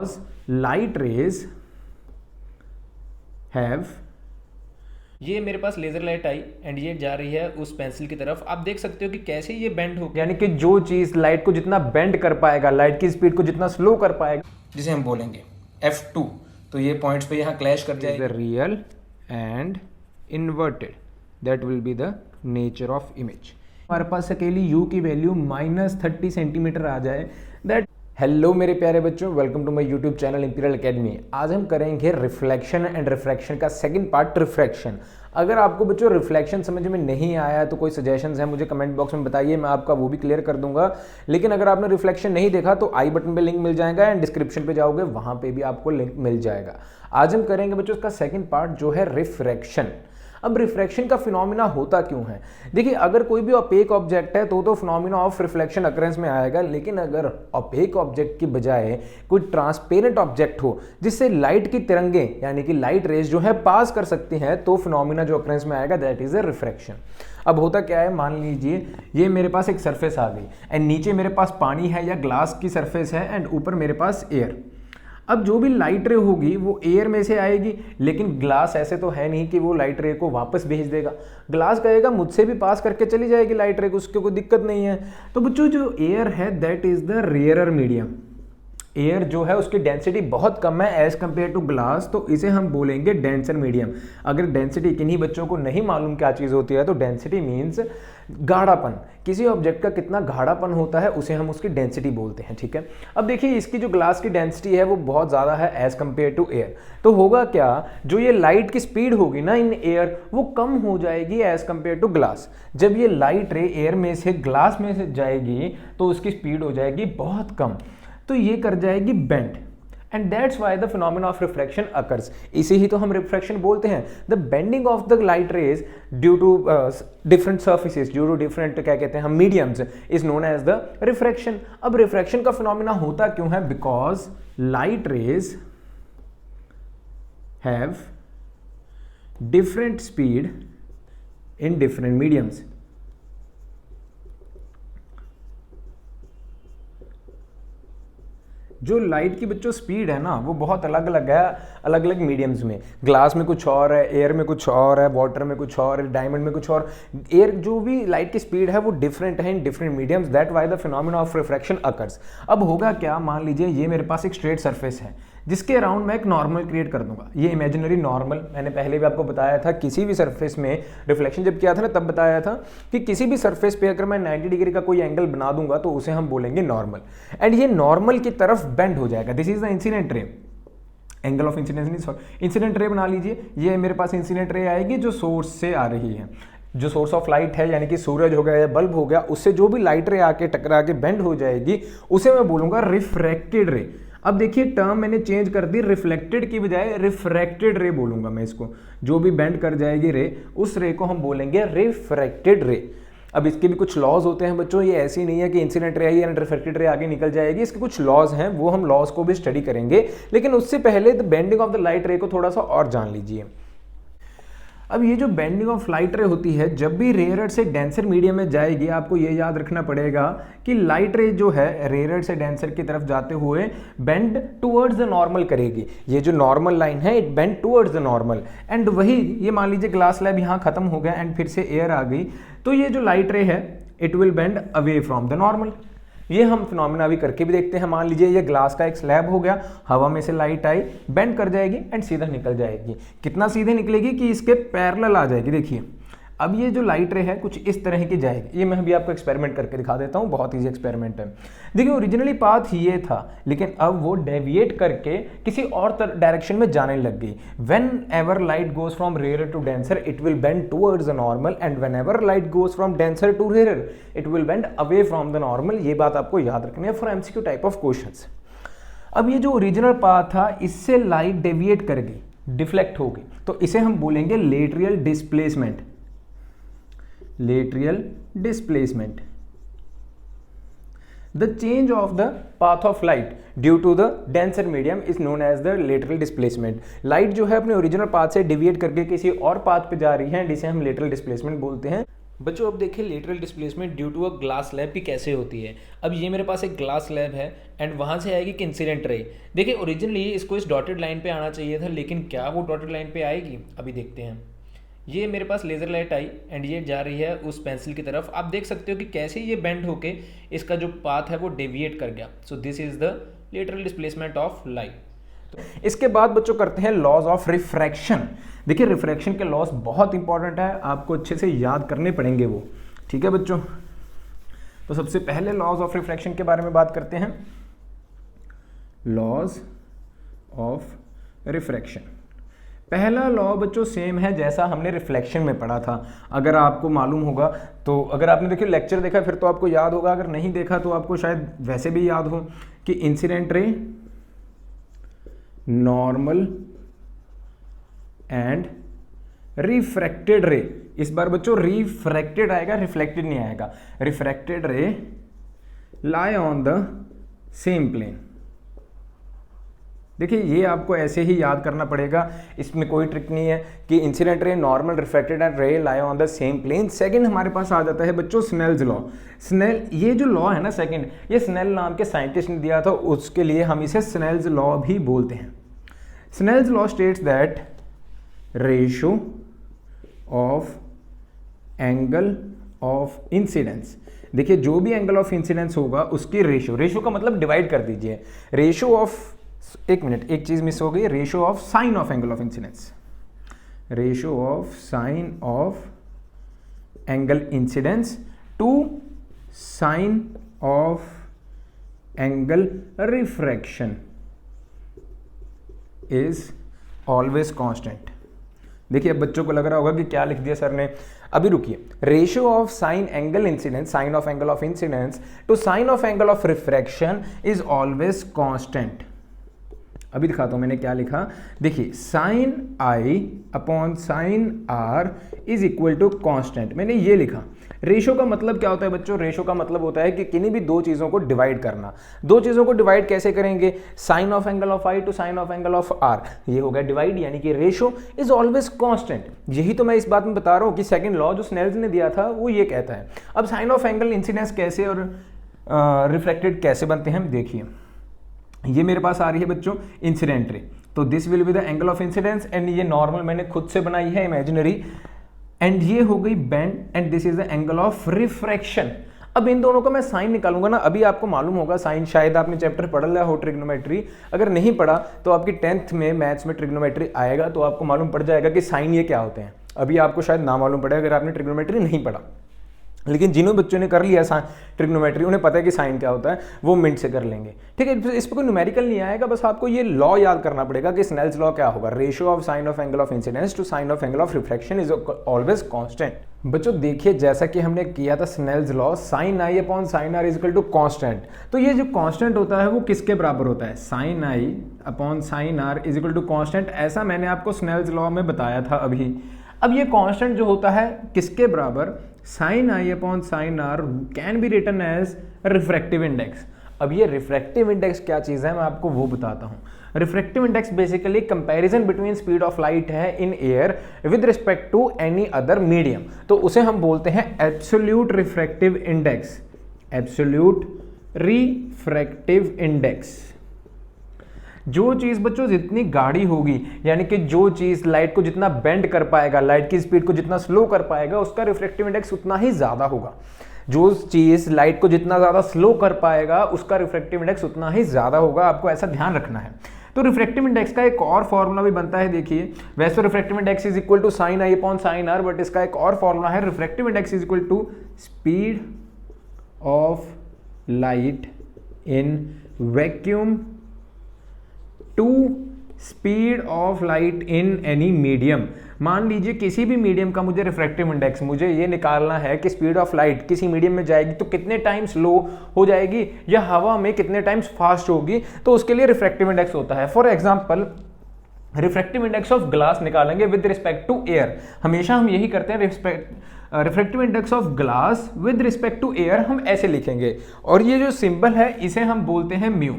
Light rays have, ये मेरे पास laser light I and ये जा रही है उस पेंसिल की तरफ। आप देख सकते हो कि कैसे ये बेंड हो, यानी कि जो चीज लाइट को जितना बेंड कर पाएगा, लाइट की स्पीड को जितना स्लो कर पाएगा, जिसे हम बोलेंगे F2, तो ये पॉइंट्स पे यहाँ क्लैश कर जाएगा। Real and inverted, that will be the nature of image. हमारे पास अकेली u की वैल्यू -30 सेंटीमीटर आ जाए, दैट। हेलो मेरे प्यारे बच्चों, welcome to my YouTube channel Imperial Academy. आज हम करेंगे रिफ्लेक्शन एंड रिफ्रैक्शन का सेकंड पार्ट, रिफ्रैक्शन। अगर आपको बच्चों रिफ्लेक्शन समझ में नहीं आया तो कोई सजेशंस हैं मुझे कमेंट बॉक्स में बताइए, मैं आपका वो भी क्लियर कर दूंगा। लेकिन अगर आपने रिफ्लेक्शन नहीं देखा तो आई बटन पे लिंक मिल जाएगा एंड डिस्क्रिप्शन पे जाओगे वहां पे भी आपको लिंक मिल जाएगा। आज हम करेंगे बच्चों इसका सेकंड पार्ट जो है रिफ्रैक्शन। अब रिफ्रैक्शन का फिनोमिना होता क्यों है? देखिए, अगर कोई भी ओपेक ऑब्जेक्ट है तो फिनोमिना ऑफ रिफ्लेक्शन अकरेंस में आएगा, लेकिन अगर ओपेक ऑब्जेक्ट की बजाय कोई ट्रांसपेरेंट ऑब्जेक्ट हो जिससे लाइट की तिरंगे यानी कि लाइट रेज जो है पास कर सकती हैं, तो फिनोमिना जो अकरेंस में आएगा दैट इज अ रिफ्रैक्शन। अब होता क्या है, मान लीजिए ये मेरे पास एक सरफेस आ गई एंड नीचे मेरे पास पानी है या ग्लास की सरफेस है एंड ऊपर मेरे पास एयर। अब जो भी लाइट रे होगी वो एयर में से आएगी, लेकिन ग्लास ऐसे तो है नहीं कि वो लाइट रे को वापस भेज देगा। ग्लास कहेगा मुझसे भी पास करके चली जाएगी लाइट रे को, उसके कोई दिक्कत नहीं है। तो बच्चों जो एयर है that is the rarer medium. Air जो है उसकी डेंसिटी बहुत कम है एज कंपेयर टू ग्लास, तो इसे हम बोलेंगे डेंसर मीडियम। अगर डेंसिटी किन्हीं बच्चों को नहीं मालूम क्या चीज़ होती है तो डेंसिटी मीन्स गाढ़ापन। किसी ऑब्जेक्ट का कितना गाढ़ापन होता है उसे हम उसकी डेंसिटी बोलते हैं, ठीक है। अब देखिए इसकी जो ग्लास की डेंसिटी है वो बहुत ज़्यादा है एज कंपेयर टू एयर, तो होगा क्या, जो ये लाइट की स्पीड होगी ना इन एयर वो कम हो जाएगी एज कंपेयर टू ग्लास। जब ये लाइट रे एयर में से ग्लास में से जाएगी तो उसकी स्पीड हो जाएगी बहुत कम, तो ये कर जाएगी bend and that's why the phenomena of refraction occurs. इसे ही तो हम रिफ्रैक्शन बोलते हैं। The bending of the light rays due to different surfaces, due to different क्या कहते हैं हम mediums, is known as the refraction. अब रिफ्रैक्शन का फिनोमेना होता क्यों है? Because light rays have different speed in different mediums. जो लाइट की बच्चों स्पीड है ना वो बहुत अलग अलग है अलग अलग मीडियम्स में। ग्लास में कुछ और है, एयर में कुछ और है, वाटर में कुछ और है, डायमंड में कुछ और। एयर जो भी लाइट की स्पीड है वो डिफरेंट है इन different mediums, that why the phenomena of refraction occurs. अब होगा क्या, मान लीजिए ये मेरे पास एक स्ट्रेट सरफेस है जिसके अराउंड मैं एक नॉर्मल क्रिएट कर दूंगा। ये इमेजिनरी नॉर्मल, मैंने पहले भी आपको बताया था, किसी भी सरफेस में रिफ्लेक्शन जब किया था ना तब बताया था कि किसी भी सरफेस पे अगर मैं 90 डिग्री का कोई एंगल बना दूंगा तो उसे हम बोलेंगे नॉर्मल, एंड ये नॉर्मल की तरफ बेंड हो जाएगा। This is the incident ray, angle of incidence नहीं, सॉरी इंसिडेंट रे बना लीजिए। ये मेरे पास इंसिडेंट रे आएगी जो सोर्स से आ रही है, जो सोर्स ऑफ लाइट है यानी कि सूरज हो गया या बल्ब हो गया, उससे जो भी लाइट रे आके टकरा के बेंड हो जाएगी उसे मैं बोलूंगा रिफ्रैक्टेड रे। अब देखिए टर्म मैंने चेंज कर दी, रिफ्लेक्टेड की बजाय रिफ्रैक्टेड रे बोलूंगा मैं इसको। जो भी बेंड कर जाएगी रे उस रे को हम बोलेंगे रिफ्रैक्टेड रे। अब इसके भी कुछ लॉज होते हैं बच्चों, ये ऐसी नहीं है कि incident ray I and refracted रे आगे निकल जाएगी। इसके कुछ लॉज हैं, वो हम लॉज को भी स्टडी करेंगे, लेकिन उससे पहले the bending of the light रे को थोड़ा सा और जान लीजिए। अब ये जो बेंडिंग ऑफ लाइट रे होती है, जब भी रेयरर से डेंसर मीडियम में जाएगी आपको ये याद रखना पड़ेगा कि लाइट रे जो है रेयरर से डेंसर की तरफ जाते हुए बेंड टुवर्ड्स द नॉर्मल करेगी। ये जो नॉर्मल लाइन है it bend towards the normal, and वही ये मान लीजिए ग्लास लैब यहाँ खत्म हो गया एंड फिर से एयर आ गई, तो ये जो लाइट रे है it will bend away from the normal. ये हम फिनोमेना अभी करके भी देखते हैं। मान लीजिए ये ग्लास का एक स्लैब हो गया, हवा में से लाइट आई, बेंड कर जाएगी एंड सीधा निकल जाएगी। कितना सीधे निकलेगी कि इसके पैरेलल आ जाएगी। देखिए अब ये जो लाइट रे है कुछ इस तरह की जाएगी। ये मैं अभी आपको एक्सपेरिमेंट करके दिखा देता हूँ, बहुत ईजी एक्सपेरिमेंट है। देखिए ओरिजिनली पाथ ये था, लेकिन अब वो डेविएट करके किसी और डायरेक्शन में जाने लग गई। Whenever light goes from rare to denser it will bend towards the normal, and whenever light goes from denser to rare it will bend away from the normal. ये बात आपको याद रखनी है for MCQ type of questions. अब ये जो original path था इससे लाइट डेविएट कर गई, डिफ्लेक्ट हो गई, तो इसे हम बोलेंगे lateral displacement. lateral displacement, the change of the path of light due to the denser medium is known as the lateral displacement। Light जो है अपने ओरिजिनल पाथ से डिविएट करके किसी और पाथ पे जा रही है जिसे हम lateral displacement बोलते हैं। बच्चों अब देखिए lateral displacement due to a glass slab की कैसे होती है। अब ये मेरे पास एक ग्लास स्लैब है एंड वहाँ से आएगी कि इंसिडेंट रे। देखिए ओरिजिनली इसको इस डॉटेड लाइन पे आना चाहिए था, लेकिन क्या वो डॉटेड लाइन पे आएगी अभी देखते हैं। ये मेरे पास लेज़र लाइट आई एंड ये जा रही है उस पेंसिल की तरफ। आप देख सकते हो कि कैसे ये बेंड होके इसका जो पाथ है वो डेविएट कर गया। So this is the lateral displacement of light. इसके बाद बच्चों करते हैं लॉज ऑफ रिफ्रैक्शन। देखिए रिफ्रैक्शन के लॉस बहुत इंपॉर्टेंट है, आपको अच्छे से याद करने पड़ेंगे वो। ठीक है बच्चों, तो सबसे पहले लॉज ऑफ रिफ्रैक्शन के बारे में बात करते हैं। लॉज ऑफ रिफ्रैक्शन, पहला लॉ बच्चों सेम है जैसा हमने रिफ्लेक्शन में पढ़ा था। अगर आपको मालूम होगा तो, अगर आपने देखिए लेक्चर देखा फिर तो आपको याद होगा, अगर नहीं देखा तो आपको शायद वैसे भी याद हो कि incident ray, normal and refracted रे। इस बार बच्चों रिफ्रैक्टेड आएगा, रिफ्लेक्टेड नहीं आएगा। Refracted ray lie on the same plane. देखिए ये आपको ऐसे ही याद करना पड़ेगा, इसमें कोई ट्रिक नहीं है कि incident ray, normal, refracted and ray lie on the same plane. Second हमारे पास आ जाता है बच्चों स्नेल्स लॉ। स्नेल, ये जो लॉ है ना सेकंड, ये स्नेल नाम के साइंटिस्ट ने दिया था, उसके लिए हम इसे स्नेल्स लॉ भी बोलते हैं। Snell's law states that ratio of angle of incidence, देखिए जो भी एंगल ऑफ इंसिडेंस होगा उसकी रेशियो, रेशियो का मतलब डिवाइड कर दीजिए, रेशियो ऑफ, एक मिनट एक चीज मिस हो गई, ratio of sine of angle of incidence, ratio of sine of angle incidence to sine of angle refraction is always constant. देखिए अब बच्चों को लग रहा होगा कि क्या लिख दिया सर ने, अभी रुकिए। Ratio of sine angle incidence, sine of angle of incidence to sine of angle of refraction is always constant. अभी दिखाता हूं मैंने क्या लिखा, देखिए sine I upon sine R is equal to constant, मैंने ये लिखा। रेशियो का मतलब क्या होता है बच्चों, रेशियो का मतलब होता है कि किन्हीं भी दो चीजों को डिवाइड करना। दो चीजों को डिवाइड कैसे करेंगे, sine of angle of I to sine of angle of R, ये हो गया डिवाइड, यानी कि रेशियो इज ऑलवेज कांस्टेंट। यही तो मैं इस बात में बता रहा हूं कि सेकंड लॉ जो स्नेल्स ने दिया था वो ये कहता है। अब साइन ऑफ एंगल इंसिडेंस कैसे और रिफ्लेक्टेड कैसे बनते हैं, देखिए ये मेरे पास आ रही है बच्चों इंसिडेंट रे, तो this will be the angle of incidence and ये नॉर्मल मैंने खुद से बनाई है इमेजिनरी, एंड ये हो गई bend and this is the angle of refraction. अब इन दोनों का मैं साइन निकालूंगा ना, अभी आपको मालूम होगा साइन, शायद आपने चैप्टर पढ़ लिया हो ट्रिग्नोमेट्री, अगर नहीं पढ़ा तो आपकी 10th में मैथ्स में ट्रिग्नोमेट्री आएगा तो आपको मालूम पड़ जाएगा कि साइन ये क्या होते हैं। अभी आपको शायद ना मालूम पड़े अगर आपने ट्रिग्नोमेट्री नहीं पढ़ा, लेकिन जिन्हों बच्चों ने कर लिया ट्रिग्नोमेट्री उन्हें पता है कि साइन क्या होता है, वो मिनट से कर लेंगे। ठीक है, इस पर कोई न्यूमेरिकल नहीं आएगा, बस आपको ये लॉ याद करना पड़ेगा कि स्नेल्स लॉ क्या होगा, ratio of sine of angle of incidence to sine of angle of refraction is always constant. बच्चों देखिए जैसा कि हमने किया था Snell's law, sine I upon sine R is equal to constant, तो ये जो कांस्टेंट होता है वो किसके बराबर होता है, sine I upon sine R is equal to constant, ऐसा मैंने आपको स्नेल्स लॉ में बताया था अभी। अब ये कांस्टेंट जो होता है किसके बराबर, sine I upon sine R can be written as refractive index. अब ये रिफ्रैक्टिव इंडेक्स क्या चीज़ है मैं आपको वो बताता हूँ। Refractive index basically comparison between speed of light है in air with respect to any other medium, तो उसे हम बोलते हैं absolute refractive index, absolute refractive index. जो चीज़ बच्चों जितनी गाढ़ी होगी, यानी कि जो चीज़ लाइट को जितना बेंड कर पाएगा, लाइट की स्पीड को जितना स्लो कर पाएगा, उसका रिफ्रैक्टिव इंडेक्स उतना ही ज़्यादा होगा। जो चीज़ लाइट को जितना ज़्यादा स्लो कर पाएगा उसका रिफ्रैक्टिव इंडेक्स उतना ही ज़्यादा होगा, आपको ऐसा ध्यान रखना है। तो रिफ्रैक्टिव इंडेक्स का एक और फॉर्मूला भी बनता है, देखिए वैसे refractive index is equal to sine I upon sine R, but इसका एक और फॉर्मूला है, refractive index is equal to speed of light in vacuum to speed of light in any medium. मान लीजिए किसी भी मीडियम का मुझे रिफ्रैक्टिव इंडेक्स, मुझे ये निकालना है कि स्पीड ऑफ लाइट किसी मीडियम में जाएगी तो कितने टाइम स्लो हो जाएगी या हवा में कितने टाइम्स फास्ट होगी, तो उसके लिए रिफ्रैक्टिव इंडेक्स होता है। For example refractive index of glass निकालेंगे विद रिस्पेक्ट टू एयर, हमेशा हम यही करते हैं, refractive index of glass with respect to air हम ऐसे लिखेंगे, और ये जो सिंबल है इसे हम बोलते हैं म्यू।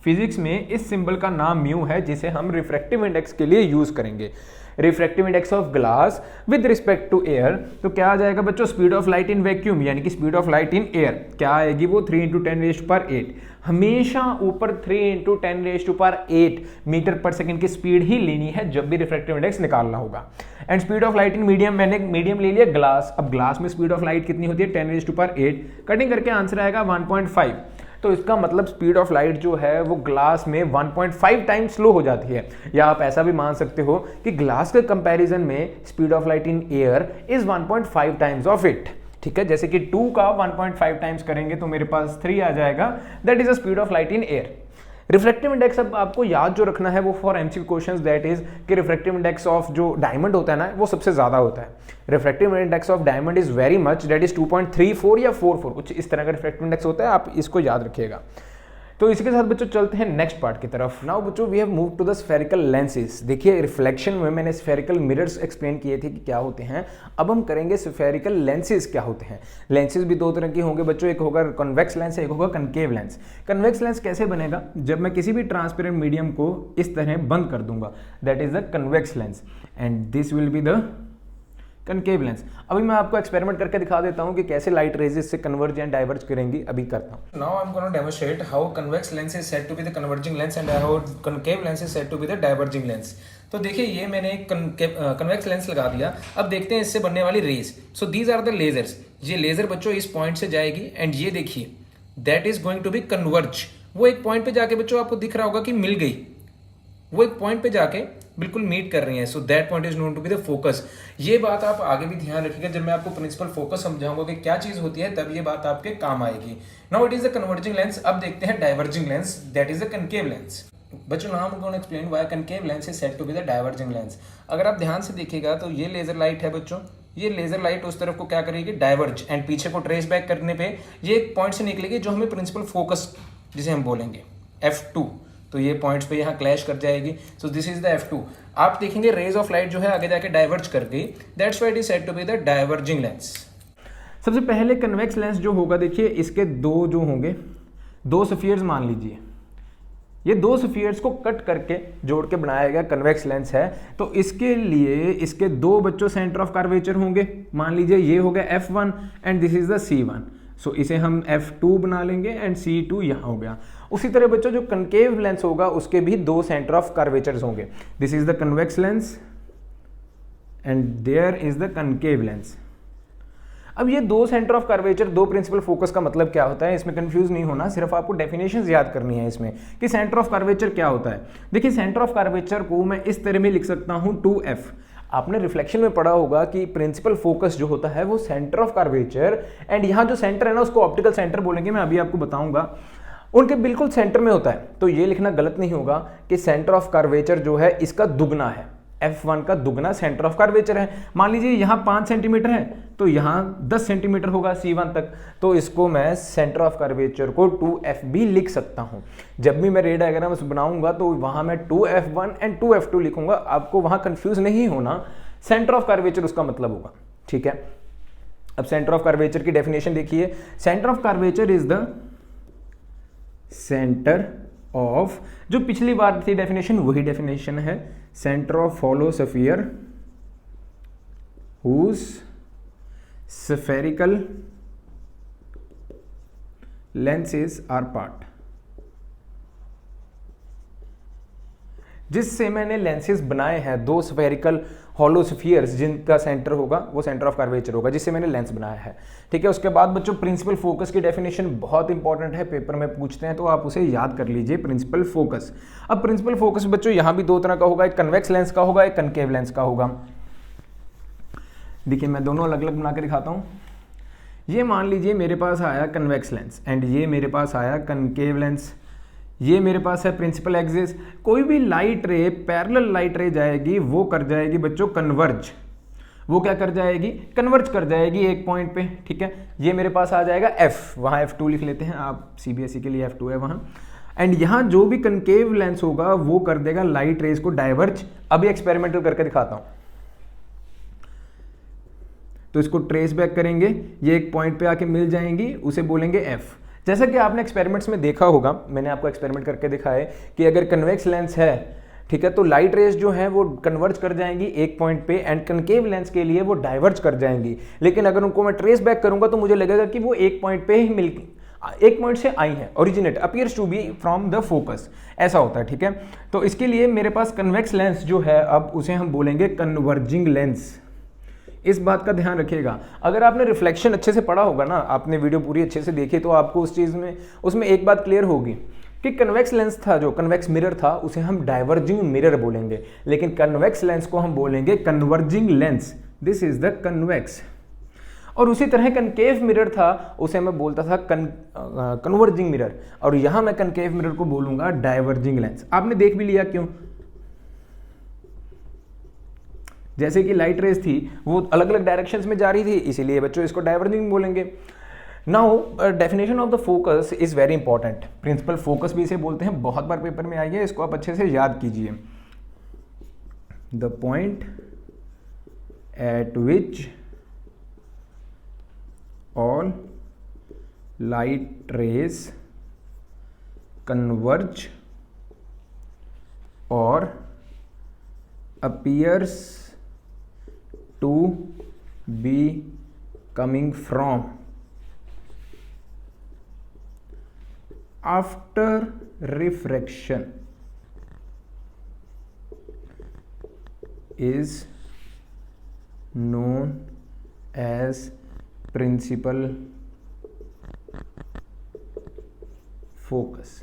फिजिक्स में इस सिंबल का नाम म्यू है, जिसे हम रिफ्रैक्टिव इंडेक्स के लिए यूज करेंगे। Refractive index of glass with respect to air, तो क्या आ जाएगा बच्चों, speed of light in vacuum यानी कि speed of light in air क्या आएगी, वो 3 × 10⁸ हमेशा ऊपर 3 × 10⁸ मीटर पर सेकंड की स्पीड ही लेनी है जब भी रिफ्रैक्टिव इंडेक्स निकालना होगा। And speed of light in medium, मैंने मीडियम ले लिया ग्लास, अब ग्लास में स्पीड ऑफ लाइट कितनी होती है 10⁸, कटिंग करके आंसर आएगा 1.5। तो इसका मतलब स्पीड ऑफ लाइट जो है वो ग्लास में 1.5 टाइम्स स्लो हो जाती है। या आप ऐसा भी मान सकते हो कि ग्लास के कंपैरिजन में speed of light in air is 1.5 times of it. ठीक है, जैसे कि 2 का 1.5 टाइम्स करेंगे तो मेरे पास 3 आ जाएगा, that is the speed of light in air. Refractive index अब आपको याद जो रखना है वो for MCQ questions, that is कि रिफ्रैक्टिव इंडेक्स ऑफ जो डायमंड होता है ना वो सबसे ज्यादा होता है। Refractive index of diamond is very much, that is 2.34 या 44, कुछ इस तरह का रिफ्रैक्टिव इंडेक्स होता है, आप इसको याद रखिएगा। तो इसी के साथ बच्चों चलते हैं नेक्स्ट पार्ट की तरफ। नाउ बच्चों we have move to the spherical lenses. देखिए रिफ्लेक्शन में मैंने स्फेरिकल मिरर्स एक्सप्लेन किए थे कि क्या होते हैं, अब हम करेंगे स्फेरिकल लेंसेज क्या होते हैं। लेंसेज भी दो तरह के होंगे बच्चों, एक होगा कन्वेक्स लेंस, एक होगा कनकेव लेंस। कन्वेक्स लेंस कैसे बनेगा, जब मैं किसी भी ट्रांसपेरेंट मीडियम को इस तरह बंद कर दूंगा, that is the convex lens, and this will be the concave lens. अभी मैं आपको एक्सपेरिमेंट करके दिखा देता हूं कि कैसे लाइट रेज इससे कन्वर्ज एंड डाइवर्ज करेंगी, अभी करता हूं। Now I am gonna demonstrate how convex lens is said to be the converging lens and how concave lens is said to be the diverging lens. तो देखिए ये मैंने एक कन्वेक्स लेंस लगा दिया, अब देखते हैं इससे बनने वाली rays. So these are the lasers, ये लेजर बच्चों इस पॉइंट से जाएगी एंड ये देखिए that is going to be converge. वो एक पॉइंट पे जाके बच्चों आपको दिख रहा होगा कि मिल गई, वो एक पॉइंट पे जाके बिल्कुल मीट कर रही हैं। So that point is known to be the focus. ये बात आप आगे भी ध्यान रखिएगा, जब मैं आपको प्रिंसिपल फोकस समझाऊंगा कि क्या चीज होती है तब ये बात आपके काम आएगी। Now it is the converging lens. अब देखते हैं diverging lens, that is the concave lens. बच्चों now I am gonna explain why concave lens is said to be the diverging lens. अगर आप ध्यान से देखिएगा तो ये लेजर लाइट है बच्चों, ये लेजर लाइट उस तरफ को क्या करेगी, डाइवर्ज, एंड पीछे को ट्रेस बैक करने पे ये एक पॉइंट से निकलेगी जो हमें प्रिंसिपल फोकस जिसे हम बोलेंगे F2, तो ये पॉइंट्स पे यहाँ क्लैश कर जाएगी। सो दिस इज द F2। आप देखेंगे रेज ऑफ लाइट जो है आगे जाके डाइवर्ज कर गई, that's why it is said to be the diverging lens. सबसे पहले कन्वेक्स लेंस जो होगा, देखिए इसके दो जो होंगे, दो स्फीयर्स मान लीजिए, ये दो स्फीयर्स को कट करके जोड़ के बनाया गया कन्वेक्स लेंस है। तो इसके लिए इसके दो बच्चों सेंटर ऑफ कर्वेचर होंगे, मान लीजिए ये हो गया F1 and this is the C1। सो इसे हम F2 बना लेंगे एंड C2 यहाँ हो गया। उसी तरह बच्चों जो कनकेव लेंस होगा उसके भी दो सेंटर ऑफ कर्वेचर्स होंगे, this is the convex lens and there is the concave lens. अब ये दो सेंटर ऑफ कर्वेचर, दो प्रिंसिपल फोकस का मतलब क्या होता है, इसमें कंफ्यूज नहीं होना, सिर्फ आपको डेफिनेशंस याद करनी है इसमें कि सेंटर ऑफ कर्वेचर क्या होता है। देखिए सेंटर ऑफ कर्वेचर को मैं इस तरह में लिख सकता हूं 2F। आपने रिफ्लेक्शन में पढ़ा होगा कि प्रिंसिपल फोकस जो होता है वो सेंटर ऑफ कर्वेचर, एंड यहाँ जो सेंटर है ना उसको ऑप्टिकल सेंटर बोलेंगे, मैं अभी आपको बताऊंगा, उनके बिल्कुल सेंटर में होता है। तो ये लिखना गलत नहीं होगा कि सेंटर ऑफ कर्वेचर जो है इसका दुगना है, F1 का दुगना सेंटर ऑफ कर्वेचर है। मान लीजिए यहाँ 5 सेंटीमीटर है तो यहाँ 10 सेंटीमीटर होगा C1 तक, तो इसको मैं सेंटर ऑफ कर्वेचर को 2F भी लिख सकता हूँ। जब भी मैं रे डायग्राम बनाऊंगा तो वहाँ मैं 2F1 एंड 2F2 लिखूंगा, आपको वहाँ कंफ्यूज नहीं होना, सेंटर ऑफ कर्वेचर उसका मतलब होगा। ठीक है, अब सेंटर ऑफ कर्वेचर की डेफिनेशन देखिए, centre of curvature is the centre of, जो पिछली बार थी डेफिनेशन वही डेफिनेशन है, centre of hollow sphere whose spherical lenses are part. जिससे मैंने लेंसेज बनाए हैं, दो स्फेरिकल हॉलो स्फीयर्स जिनका सेंटर होगा वो सेंटर ऑफ कर्वेचर होगा, जिससे मैंने लेंस बनाया है। ठीक है, उसके बाद बच्चों प्रिंसिपल फोकस की डेफिनेशन बहुत इंपॉर्टेंट है, पेपर में पूछते हैं तो आप उसे याद कर लीजिए, प्रिंसिपल फोकस। अब प्रिंसिपल फोकस बच्चों यहाँ भी दो तरह का होगा, एक कन्वेक्स लेंस का होगा, एक कनकेव लेंस का होगा। देखिए मैं दोनों अलग अलग बना के दिखाता हूँ। ये मान लीजिए मेरे पास आया कन्वेक्स लेंस एंड ये मेरे पास आया कनकेव लेंस, ये मेरे पास है प्रिंसिपल एक्सिस। कोई भी लाइट रे, पैरेलल लाइट रे जाएगी वो कर जाएगी बच्चों कन्वर्ज, वो क्या कर जाएगी, कन्वर्ज कर जाएगी एक पॉइंट पे। ठीक है, ये मेरे पास आ जाएगा F, वहाँ F2 लिख लेते हैं, आप CBSE के लिए F2 है वहाँ। एंड यहाँ जो भी कनकेव लेंस होगा वो कर देगा लाइट रेज को डाइवर्ज। अभी एक्सपेरिमेंटल करके दिखाता हूँ। तो इसको ट्रेस बैक करेंगे, ये एक पॉइंट पे आके मिल जाएंगी, उसे बोलेंगे F। जैसा कि आपने एक्सपेरिमेंट्स में देखा होगा, मैंने आपको एक्सपेरिमेंट करके दिखाया है कि अगर कन्वेक्स लेंस है, ठीक है, तो लाइट रेज जो है वो कन्वर्ज कर जाएंगी एक पॉइंट पे, एंड कनकेव लेंस के लिए वो डाइवर्ज कर जाएंगी। लेकिन अगर उनको मैं ट्रेस बैक करूंगा तो मुझे लगेगा कि वो एक पॉइंट पे ही एक पॉइंट से आई है, originate appears to be from the focus, ऐसा होता है, ठीक है। तो इसके लिए मेरे पास कन्वेक्स लेंस जो है, अब उसे हम बोलेंगे कन्वर्जिंग लेंस। इस बात का ध्यान रखिएगा। अगर आपने रिफ्लेक्शन अच्छे से पढ़ा होगा ना, आपने वीडियो पूरी अच्छे से देखी, तो आपको उस चीज़ में उसमें एक बात क्लियर होगी कि कन्वेक्स लेंस था, जो कन्वेक्स मिरर था, उसे हम डाइवर्जिंग मिरर बोलेंगे, लेकिन कन्वेक्स लेंस को हम बोलेंगे converging lens. This is the convex. और उसी तरह कनकेव मिरर था, उसे मैं बोलता था कन्वर्जिंग मिरर, और यहां मैं कनकेव मिरर को बोलूंगा डाइवर्जिंग लेंस। आपने देख भी लिया क्यों, जैसे कि लाइट रेज थी वो अलग अलग डायरेक्शंस में जा रही थी, इसीलिए बच्चों इसको डाइवर्जिंग बोलेंगे। Now definition of the focus is very important. Principal focus भी इसे बोलते हैं, बहुत बार पेपर में आई है, इसको आप अच्छे से याद कीजिए। The point eight which all light rays converge और appears to be coming from after refraction is known as principal focus।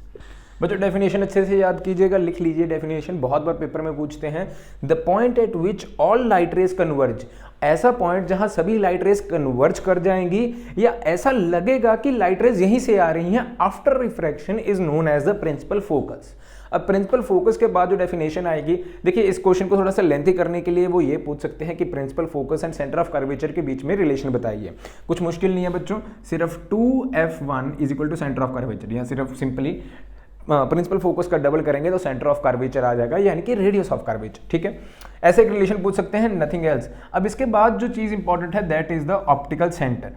बच्चों डेफिनेशन अच्छे से याद कीजिएगा, लिख लीजिए डेफिनेशन, बहुत बार पेपर में पूछते हैं। The point eight which all light rays converge, ऐसा पॉइंट जहां सभी लाइट रेज कन्वर्ज कर जाएंगी, या ऐसा लगेगा कि लाइट रेज यहीं से आ रही हैं, after refraction is known as the principal focus. अब प्रिंसिपल फोकस के बाद जो डेफिनेशन आएगी, देखिए इस क्वेश्चन को थोड़ा सा लेंथी करने के लिए वो ये पूछ सकते हैं कि principal focus and centre of curvature के बीच में रिलेशन बताइए। कुछ मुश्किल नहीं है बच्चों, सिर्फ 2f1 is equal to centre of curvature, या सिर्फ सिंपली प्रिंसिपल फोकस का डबल करेंगे तो सेंटर ऑफ कर्वेचर आ जाएगा, यानी कि रेडियस ऑफ कर्वेचर, ठीक है। ऐसे एक रिलेशन पूछ सकते हैं, नथिंग एल्स। अब इसके बाद जो चीज इंपॉर्टेंट है that is the optical centre.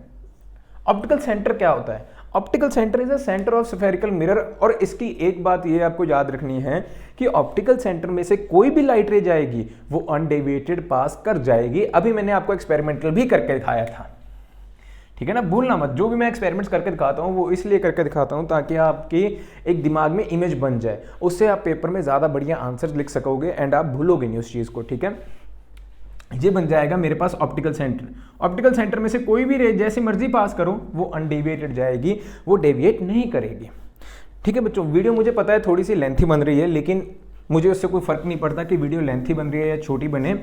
Optical centre क्या होता है? Optical centre is a centre of spherical mirror. और इसकी एक बात ये आपको याद रखनी है कि ऑप्टिकल सेंटर में से कोई भी लाइट रे जाएगी वो अनडेविएटेड पास कर जाएगी। अभी मैंने आपको एक्सपेरिमेंटल भी करके दिखाया था, ठीक है ना, भूलना मत। जो भी मैं एक्सपेरिमेंट्स करके दिखाता हूँ वो इसलिए करके दिखाता हूँ ताकि आपकी एक दिमाग में इमेज बन जाए, उससे आप पेपर में ज़्यादा बढ़िया आंसर्स लिख सकोगे एंड आप भूलोगे नहीं उस चीज़ को, ठीक है। ये बन जाएगा मेरे पास ऑप्टिकल सेंटर। ऑप्टिकल सेंटर में से कोई भी रे जैसी मर्जी पास करो वो अनडेविएटेड जाएगी, वो डेविएट नहीं करेगी, ठीक है बच्चों। वीडियो मुझे पता है थोड़ी सी लेंथी बन रही है, लेकिन मुझे उससे कोई फर्क नहीं पड़ता कि वीडियो लेंथी बन रही है या छोटी बने।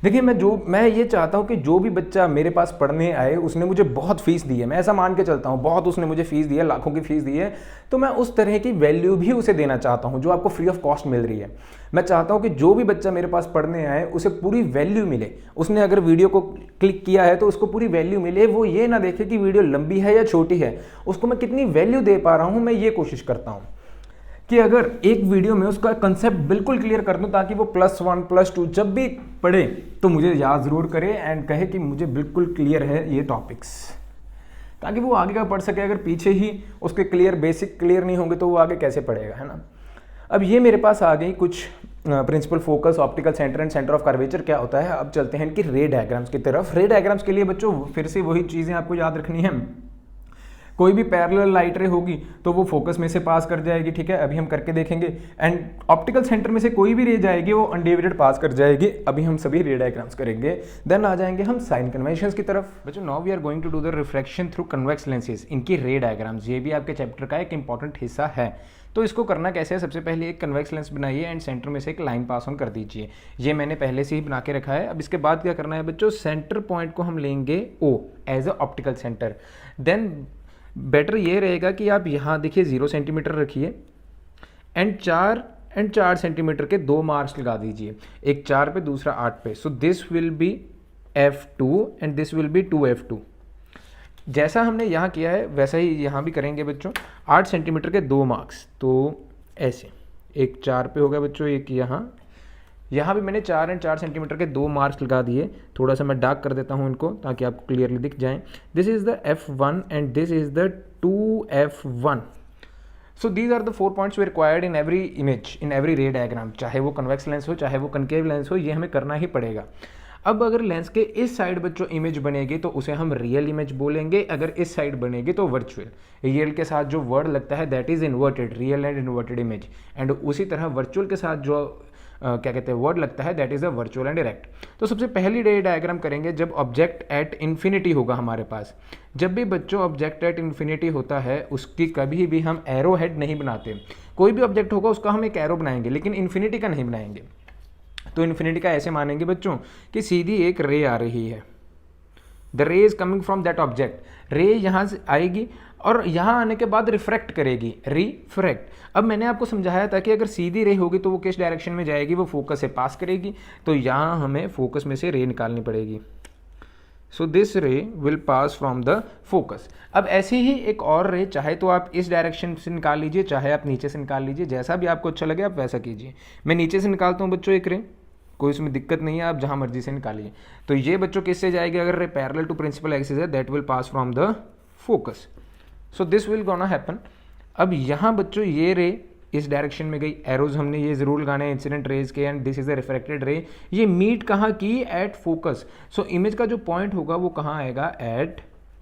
देखिए मैं ये चाहता हूँ कि जो भी बच्चा मेरे पास पढ़ने आए, उसने मुझे बहुत फीस दी है, मैं ऐसा मान के चलता हूँ, बहुत उसने मुझे फीस दी है, लाखों की फीस दी है, तो मैं उस तरह की वैल्यू भी उसे देना चाहता हूँ जो आपको फ्री ऑफ कॉस्ट मिल रही है। मैं चाहता हूँ कि जो भी बच्चा मेरे पास पढ़ने आए उसे पूरी वैल्यू मिले। उसने अगर वीडियो को क्लिक किया है तो उसको पूरी वैल्यू मिले, वो ये ना देखे कि वीडियो लंबी है या छोटी है, उसको मैं कितनी वैल्यू दे पा रहा हूँ, मैं ये कोशिश करता हूँ कि अगर एक वीडियो में उसका कंसेप्ट बिल्कुल क्लियर कर दूं ताकि वो +1 +2 जब भी पढ़े तो मुझे याद ज़रूर करे एंड कहे कि मुझे बिल्कुल क्लियर है ये टॉपिक्स, ताकि वो आगे का पढ़ सके। अगर पीछे ही उसके बेसिक क्लियर नहीं होंगे तो वो आगे कैसे पढ़ेगा, है ना। अब ये मेरे पास आ गई कुछ principal focus, optical centre and centre of curvature क्या होता है। अब चलते हैं इनकी रे डायग्राम्स की तरफ। रे डायग्राम्स के लिए बच्चों फिर से वही चीज़ें आपको याद रखनी है। कोई भी पैरेलल लाइट रे होगी तो वो फोकस में से पास कर जाएगी, ठीक है, अभी हम करके देखेंगे। एंड ऑप्टिकल सेंटर में से कोई भी रे जाएगी वो अनडेविएटेड पास कर जाएगी, अभी हम सभी रे डायग्राम्स करेंगे। देन आ जाएंगे हम साइन कन्वेंशंस की तरफ। बच्चों now we are going to do the refraction through convex lenses, इनकी रे डायग्राम्स। ये भी आपके चैप्टर का एक इंपॉर्टेंट हिस्सा है। तो इसको करना कैसे है, सबसे पहले एक कन्वेक्स लेंस बनाइए एंड सेंटर में से एक लाइन पास ऑन कर दीजिए। ये मैंने पहले से ही बना के रखा है। अब इसके बाद क्या करना है बच्चों, सेंटर पॉइंट को हम लेंगे O as a optical centre. Then better ये रहेगा कि आप यहाँ देखिए 0 सेंटीमीटर रखिए एंड 4 सेंटीमीटर के 2 मार्क्स लगा दीजिए, एक 4 पे दूसरा 8 पे। सो this will be F2 and this will be 2F2। जैसा हमने यहाँ किया है वैसा ही यहाँ भी करेंगे बच्चों। 8 सेंटीमीटर के 2 मार्क्स, तो ऐसे एक 4 पे हो गया बच्चों, एक यहाँ भी मैंने 4 एंड 4 सेंटीमीटर के 2 मार्क्स लगा दिए। थोड़ा सा मैं डार्क कर देता हूँ इनको ताकि आपको क्लियरली दिख जाएं। This is the F1 and this is the 2f1. So these are the 4 points we required in every image, in every ray diagram. चाहे वो कन्वेक्स लेंस हो चाहे वो कनकेव लेंस हो, ये हमें करना ही पड़ेगा. अब अगर लेंस के इस साइड बच्चों इमेज बनेगी तो उसे हम रियल इमेज बोलेंगे, अगर इस साइड बनेगी तो वर्चुअल. रियल के साथ जो वर्ड लगता है that is inverted, real and inverted image. And उसी तरह वर्चुअल के साथ जो क्या कहते हैं वर्ड लगता है that is a virtual and erect. तो सबसे पहली रे डायग्राम करेंगे जब ऑब्जेक्ट एट इन्फिनिटी होगा हमारे पास. जब भी बच्चों ऑब्जेक्ट एट इन्फिनिटी होता है उसकी कभी भी हम एरो हेड नहीं बनाते. कोई भी ऑब्जेक्ट होगा उसका हम एक एरो बनाएंगे लेकिन इन्फिनिटी का नहीं बनाएंगे. तो इन्फिनिटी का ऐसे मानेंगे बच्चों कि सीधी एक रे आ रही है, द रे is coming from that object. रे यहाँ से आएगी और यहाँ आने के बाद रिफ्रैक्ट करेगी, रिफ्रैक्ट. अब मैंने आपको समझाया था कि अगर सीधी रे होगी तो वो किस डायरेक्शन में जाएगी, वो फोकस से पास करेगी. तो यहाँ हमें फोकस में से रे निकालनी पड़ेगी. सो दिस रे will pass from the focus. अब ऐसे ही एक और रे, चाहे तो आप इस डायरेक्शन से निकाल लीजिए चाहे आप नीचे से निकाल लीजिए, जैसा भी आपको अच्छा लगे आप वैसा कीजिए. मैं नीचे से निकालता हूँ बच्चों एक रे, कोई इसमें दिक्कत नहीं है, आप जहाँ मर्जी से निकालिए. तो ये बच्चों किससे जाएगी, अगर ray parallel to principal axis है that will pass from the focus. So this will gonna happen. अब यहाँ बच्चों ये रे इस डायरेक्शन में गई, एरोज हमने ये जरूर लगाने इंसिडेंट रेज के, and this is a refracted रे. ये मीट कहाँ की, एट फोकस. सो इमेज का जो पॉइंट होगा वो कहाँ आएगा, एट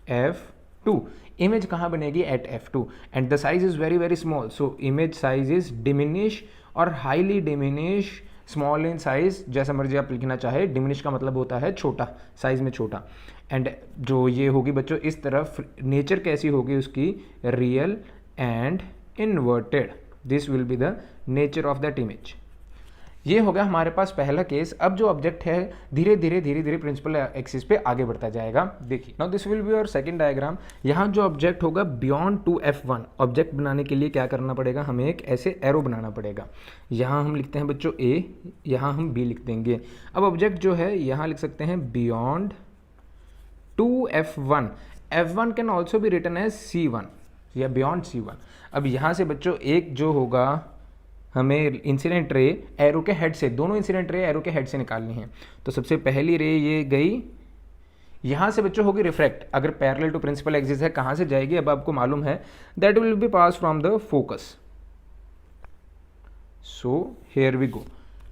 f2. इमेज कहाँ बनेगी, at f2. And the size is very very small. So image size is diminish और highly diminish, small in size, जैसा मर्जी आप लिखना चाहे. डिमिनिश का मतलब होता है छोटा, साइज में छोटा. एंड जो ये होगी बच्चों इस तरफ, नेचर कैसी होगी उसकी, real and inverted. This will be the nature of that image. ये हो गया हमारे पास पहला केस. अब जो ऑब्जेक्ट है धीरे धीरे प्रिंसिपल एक्सिस पे आगे बढ़ता जाएगा. देखिए नाउ दिस विल बी और सेकंड डायग्राम. यहाँ जो ऑब्जेक्ट होगा बियॉन्ड 2f1, ऑब्जेक्ट बनाने के लिए क्या करना पड़ेगा, हमें एक ऐसे एरो बनाना पड़ेगा. यहाँ हम लिखते हैं बच्चों a, यहाँ हम b लिख देंगे. अब ऑब्जेक्ट जो है यहाँ लिख सकते हैं beyond 2f1. f1 can also be written as c1 या बियॉन्ड c1. अब यहाँ से बच्चों एक जो होगा हमें इंसिडेंट रे एरो के हेड से, दोनों इंसिडेंट रे एरो के हेड से निकालनी है. तो सबसे पहली रे ये गई, यहाँ से बच्चों होगी रिफ्रैक्ट. अगर पैरेलल टू प्रिंसिपल एक्सिस है कहाँ से जाएगी, अब आपको मालूम है, that will be pass from the focus. So here we go.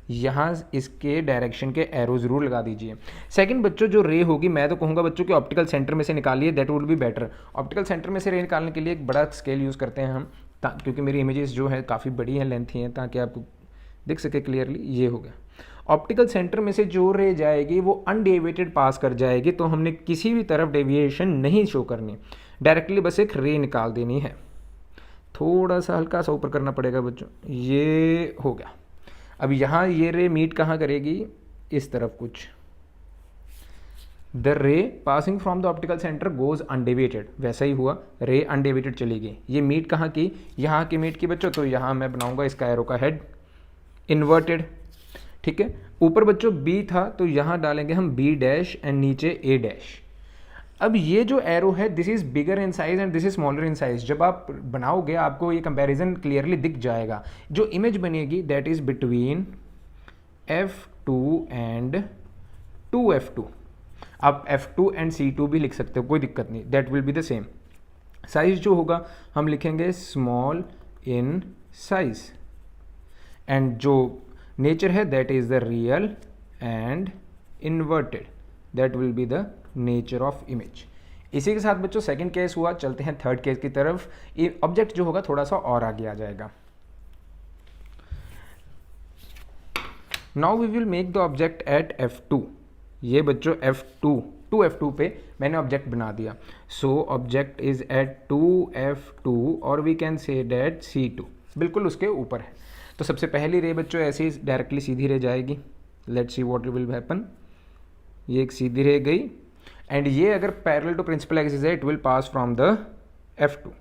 यहाँ इसके डायरेक्शन के एरो जरूर लगा दीजिए. सेकंड बच्चों जो रे होगी, मैं तो कहूँगा बच्चों कि ऑप्टिकल सेंटर में से निकालिए, that would be better. Optical centre में से रे निकालने के लिए एक बड़ा स्केल यूज़ करते हैं हम, क्योंकि मेरी इमेजेस जो है काफ़ी बड़ी हैं, लेंथी हैं, ताकि आपको दिख सके क्लियरली. ये हो गया. ऑप्टिकल सेंटर में से जो रे जाएगी वो अनडेविएटेड पास कर जाएगी, तो हमने किसी भी तरफ डेविएशन नहीं शो करनी, डायरेक्टली बस एक रे निकाल देनी है. थोड़ा सा हल्का सा ऊपर करना पड़ेगा बच्चों. ये हो गया. अब यहाँ ये रे मीट कहाँ करेगी, इस तरफ कुछ. द रे passing from the optical centre goes undeviated, वैसा ही हुआ, रे अनडेविएटेड चली गई. ये मीट कहाँ की, यहाँ की मीट की बच्चों. तो यहाँ मैं बनाऊंगा इसका एरो का हेड इन्वर्टेड. ठीक है. ऊपर बच्चों बी था तो यहाँ डालेंगे हम बी डैश एंड नीचे ए डैश. अब ये जो एरो है this is bigger in size and this is smaller in size. जब आप बनाओगे आपको ये कंपैरिजन क्लियरली दिख जाएगा. जो इमेज बनेगी that is between f2 and 2f2. आप f2 एंड c2 भी लिख सकते हो, कोई दिक्कत नहीं, that will be the same. Size जो होगा हम लिखेंगे स्मॉल इन साइज. एंड जो नेचर है that is the real and inverted, that will be the nature of image. इसी के साथ बच्चों सेकंड केस हुआ. चलते हैं थर्ड केस की तरफ. ये ऑब्जेक्ट जो होगा थोड़ा सा और आगे आ जाएगा. Now we will make the object at f2. ये बच्चों f2, 2f2 पे मैंने ऑब्जेक्ट बना दिया. So object is eight 2f2 और we can say that c2, बिल्कुल उसके ऊपर है. तो सबसे पहली रे बच्चों ऐसे ही डायरेक्टली सीधी रे जाएगी. Let's see what will happen. ये एक सीधी रे गई एंड ये अगर पैरेलल टू प्रिंसिपल एक्सिस है it will pass from the f2.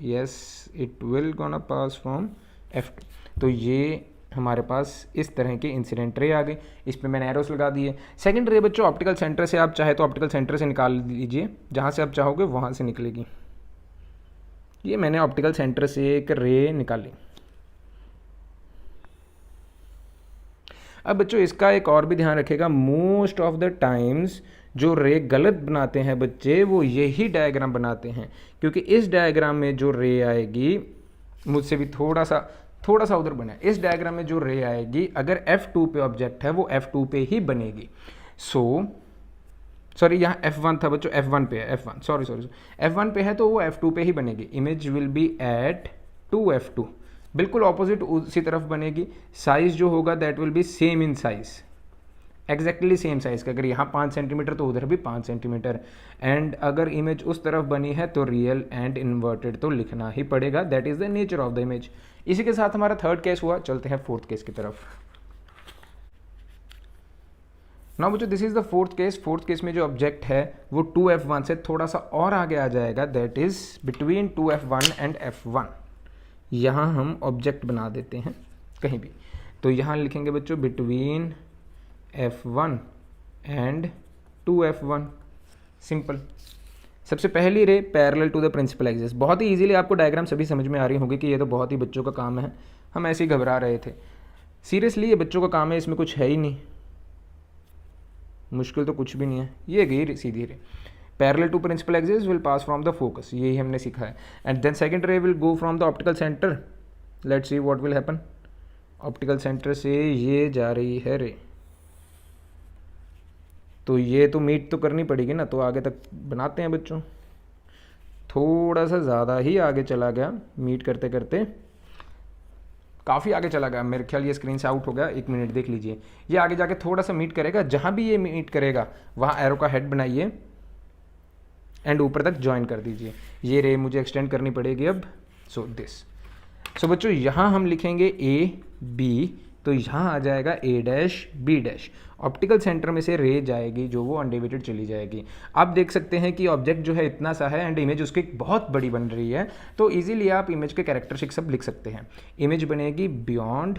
Yes it will gonna pass from f2. तो ये हमारे पास इस तरह के इंसिडेंट रे आ गई. इस पे मैंने एरोस लगा दिए. सेकंड रे बच्चों ऑप्टिकल सेंटर से, आप चाहे तो ऑप्टिकल सेंटर से निकाल लीजिए, जहाँ से आप चाहोगे वहाँ से निकलेगी. ये मैंने ऑप्टिकल सेंटर से एक रे निकाली. अब बच्चों इसका एक और भी ध्यान रखेगा, मोस्ट ऑफ द टाइम्स जो रे गलत बनाते हैं बच्चे वो यही डायग्राम बनाते हैं, क्योंकि इस डायग्राम में जो रे आएगी, मुझसे भी थोड़ा सा उधर बना है, इस डायग्राम में जो रे आएगी अगर F2 पे ऑब्जेक्ट है वो F2 पे ही बनेगी। सॉरी यहाँ F1 था बच्चों, F1 पे है, F1 सॉरी F1 पे है तो वो F2 पे ही बनेगी। Image will B eight 2F2, बिल्कुल ऑपोजिट उसी तरफ बनेगी। साइज जो होगा that will B same in size, exactly same size का, अगर यहाँ 5 सेंटीमीटर तो उधर भी 5 सेंटीमीटर। एंड अगर इमेज उस तरफ बनी है तो रियल एंड इन्वर्टेड तो लिखना ही पड़ेगा, that is the nature of the image. इसी के साथ हमारा थर्ड केस हुआ, चलते हैं फोर्थ केस की तरफ। नाउ बच्चों this is the fourth case. Fourth case में जो ऑब्जेक्ट है वो 2F1 से थोड़ा सा और आगे आ जाएगा, that is between 2F1 and F1। यहाँ हम ऑब्जेक्ट बना देते हैं कहीं भी, तो यहाँ लिखेंगे बच्चों between F1 and 2F1, simple. सबसे पहली ray parallel to the principal axis, बहुत ही इजीली आपको डायग्राम सभी समझ में आ रही होगी कि ये तो बहुत ही बच्चों का काम है, हम ऐसे ही घबरा रहे थे। सीरियसली ये बच्चों का काम है, इसमें कुछ है ही नहीं, मुश्किल तो कुछ भी नहीं है। ये गई सीधी ray, parallel to principal axis will pass from the focus, यही हमने सीखा है। And then second ray will go from the optical centre, let's see what will happen. Optical centre से ये जा रही है रे, तो ये तो मीट तो करनी पड़ेगी ना, तो आगे तक बनाते हैं बच्चों। थोड़ा सा ज़्यादा ही आगे चला गया, मीट करते करते काफ़ी आगे चला गया, मेरे ख्याल ये स्क्रीन से आउट हो गया। 1 मिनट देख लीजिए, ये आगे जाके थोड़ा सा मीट करेगा, जहाँ भी ये मीट करेगा वहाँ एरो का हेड बनाइए एंड ऊपर तक ज्वाइन कर दीजिए। ये रे मुझे एक्सटेंड करनी पड़ेगी अब, सो बच्चों यहाँ हम लिखेंगे AB, तो यहाँ आ जाएगा A', B'। ऑप्टिकल सेंटर में से रे जाएगी जो वो अनडिवाइडेड चली जाएगी। आप देख सकते हैं कि ऑब्जेक्ट जो है इतना सा है एंड इमेज उसकी बहुत बड़ी बन रही है, तो इजीली आप इमेज के कैरेक्टरिस्टिक सब लिख सकते हैं। इमेज बनेगी बियॉन्ड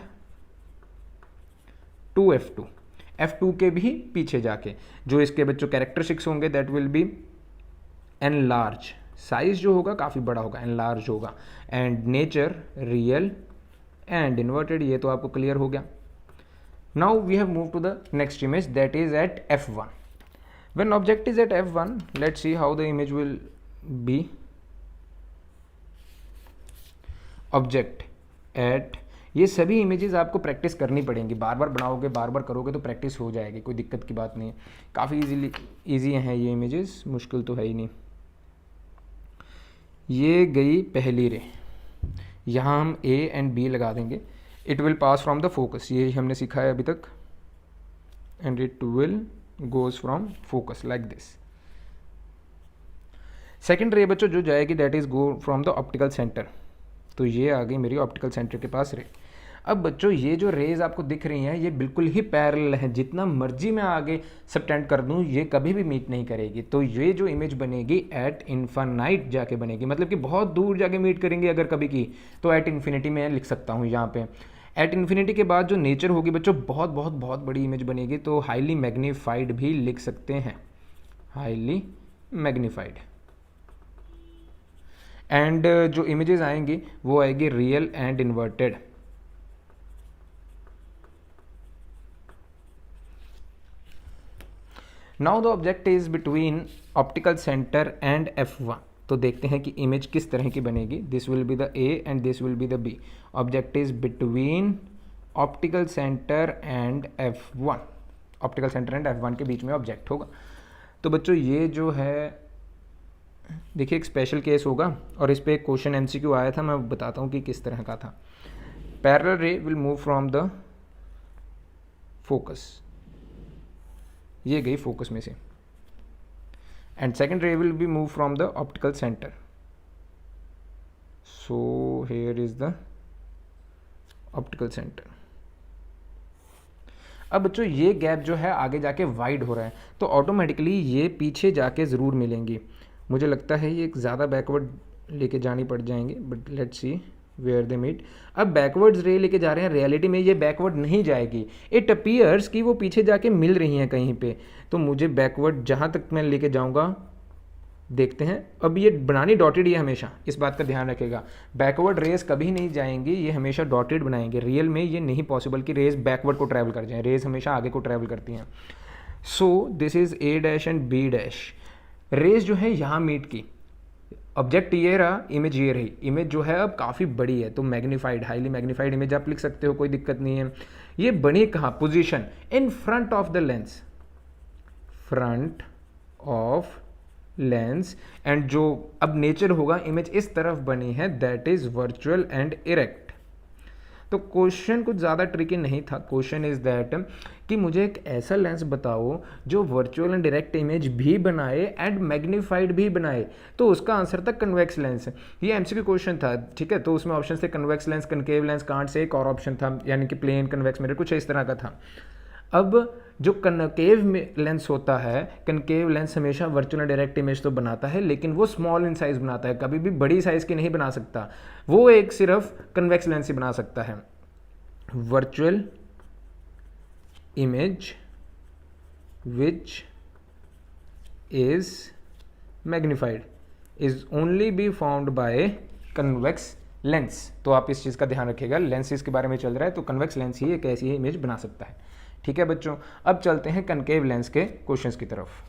2F2, F2 के भी पीछे जाके जो इसके बच्चों कैरेक्टरिस्टिक्स होंगे that will be enlarge, size जो होगा काफ़ी बड़ा होगा, एनलार्ज होगा। And nature real and inverted, ये तो आपको क्लियर हो गया। Now we have move to the next image that is at F1। When object is at F1, let's see how the image will be. Object at, ये सभी images आपको practice करनी पड़ेंगी, बार बार बनाओगे बार बार करोगे तो प्रैक्टिस हो जाएगी, कोई दिक्कत की बात नहीं है। काफ़ी ईजी हैं ये इमेजेस, मुश्किल तो है ही नहीं। ये गई पहली रे, यहाँ हम A एंड B लगा देंगे। It will pass from the focus, ये हमने सीखा है अभी तक, and it will goes from focus like this. Second रे बच्चों जो जाएगी that is go from the optical centre, तो ये आ गई मेरी ऑप्टिकल सेंटर के पास रे। अब बच्चों ये जो रेज आपको दिख रही हैं ये बिल्कुल ही पैरेलल है, जितना मर्जी मैं आगे सबटेंड कर दूं ये कभी भी मीट नहीं करेगी। तो ये जो इमेज बनेगी एट इन्फानाइट जाके बनेगी, मतलब कि बहुत दूर जाके मीट करेंगे अगर कभी की, तो एट इन्फिनिटी में लिख सकता हूँ यहाँ पे। एट इन्फिनिटी के बाद जो नेचर होगी बच्चों बहुत बहुत बहुत बड़ी इमेज बनेगी, तो हाईली मैग्नीफाइड भी लिख सकते हैं, हाईली मैग्नीफाइड। एंड जो इमेजेस आएंगी वो आएगी real and inverted. Now the object is between optical centre and F1, तो देखते हैं कि इमेज किस तरह की बनेगी। This will be the A and this will be the B। Object is between optical centre and F1, optical centre and F1 के बीच में ऑब्जेक्ट होगा। तो बच्चों ये जो है देखिए एक स्पेशल केस होगा और इस पर एक क्वेश्चन MCQ आया था, मैं बताता हूँ कि किस तरह का था। पैरेलल रे will move from the focus, ये गई फोकस में से, एंड सेकेंड रे will be move from the optical centre. So here is the optical centre. अब बच्चों ये गैप जो है आगे जाके वाइड हो रहा है, तो ऑटोमेटिकली ये पीछे जाके ज़रूर मिलेंगी। मुझे लगता है ये एक ज़्यादा बैकवर्ड लेके जानी पड़ जाएंगे, but let's see where they meet. अब बैकवर्ड्स रे लेके जा रहे हैं, रियलिटी में ये बैकवर्ड नहीं जाएगी, इट अपीयर्स कि वो पीछे जाके मिल रही हैं कहीं पे। तो मुझे बैकवर्ड जहाँ तक मैं लेके जाऊँगा देखते हैं। अब ये बनानी डॉटेड, ये हमेशा इस बात का ध्यान रखेगा, बैकवर्ड रेस कभी नहीं जाएंगी, ये हमेशा डॉटेड बनाएंगे। रियल में ये नहीं पॉसिबल कि रेस बैकवर्ड को ट्रैवल कर जाए, रेस हमेशा आगे को ट्रैवल करती हैं। So this is A dash and B dash. Rays जो है यहाँ मीट की, ऑब्जेक्ट ये रहा, इमेज ये रही। इमेज जो है अब काफ़ी बड़ी है, तो मैग्नीफाइड, हाईली मैग्नीफाइड इमेज आप लिख सकते हो, कोई दिक्कत नहीं है। ये बनी कहाँ, position in front of the lens, front of lens. And जो अब नेचर होगा, इमेज इस तरफ बनी है, that is virtual and erect. तो क्वेश्चन कुछ ज़्यादा ट्रिकी नहीं था। क्वेश्चन इज दैट कि मुझे एक ऐसा लेंस बताओ जो वर्चुअल एंड डायरेक्ट इमेज भी बनाए एंड मैग्नीफाइड भी बनाए। तो उसका आंसर था कन्वेक्स लेंस। ये एमसीक्यू क्वेश्चन था, ठीक है। तो उसमें ऑप्शन थे convex lens, concave lens, can't say एक और ऑप्शन था, यानी कि प्लेन, कन्वेक्स, मिरर, कुछ इस तरह का था। अब जो कनकेव लेंस होता है, कनकेव लेंस हमेशा वर्चुअल एंड डायरेक्ट इमेज तो बनाता है, लेकिन वो स्मॉल इन साइज बनाता है, कभी भी बड़ी साइज की नहीं बना सकता। वो एक सिर्फ कन्वेक्स लेंस ही बना सकता है। Virtual image which is magnified is only be found by convex lens. तो आप इस चीज़ का ध्यान रखिएगा, लेंसेज के बारे में चल रहा है तो कन्वेक्स लेंस ही एक ऐसी इमेज बना सकता है, ठीक है बच्चों। अब चलते हैं कनकेव लेंस के क्वेश्चंस की तरफ।